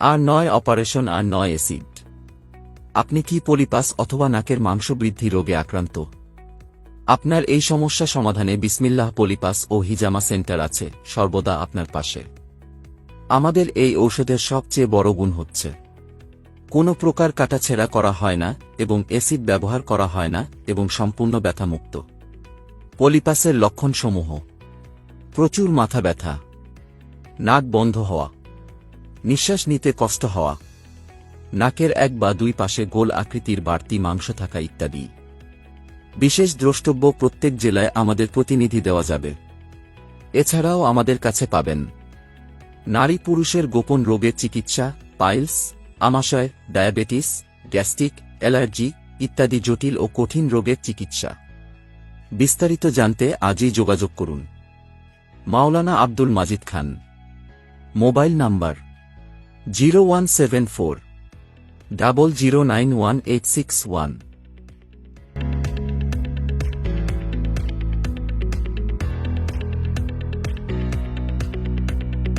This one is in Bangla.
আর নয় অপারেশন, আর নয় অ্যাসিড। আপনি কি পলিপাস অথবা নাকের মাংস বৃদ্ধি রোগে আক্রান্ত? আপনার এই সমস্যা সমাধানে বিসমিল্লাহ পলিপাস ও হিজামা সেন্টার আছে সর্বদা আপনার পাশে। আমাদের এই ঔষধের সবচেয়ে বড় গুণ হচ্ছে কোনো প্রকার কাটাছেঁড়া করা হয় না এবং অ্যাসিড ব্যবহার করা হয় না এবং সম্পূর্ণ ব্যথামুক্ত। পলিপাসের লক্ষণসমূহ: প্রচুর মাথা ব্যথা, নাক বন্ধ হওয়া, নিঃশ্বাস নিতে কষ্ট হওয়া, নাকের এক বা দুই পাশে গোল আকৃতির বাড়তি মাংস থাকা ইত্যাদি। বিশেষ দ্রষ্টব্য: প্রত্যেক জেলায় আমাদের প্রতিনিধি দেওয়া যাবে। এছাড়াও আমাদের কাছে পাবেন নারী পুরুষের গোপন রোগের চিকিৎসা, পাইলস, আমাশয়, ডায়াবেটিস, গ্যাস্ট্রিক, অ্যালার্জি ইত্যাদি জটিল ও কঠিন রোগের চিকিৎসা। বিস্তারিত জানতে আজই যোগাযোগ করুন। মাওলানা আব্দুল মাজিদ খান। Mobile number 0174 0091 861।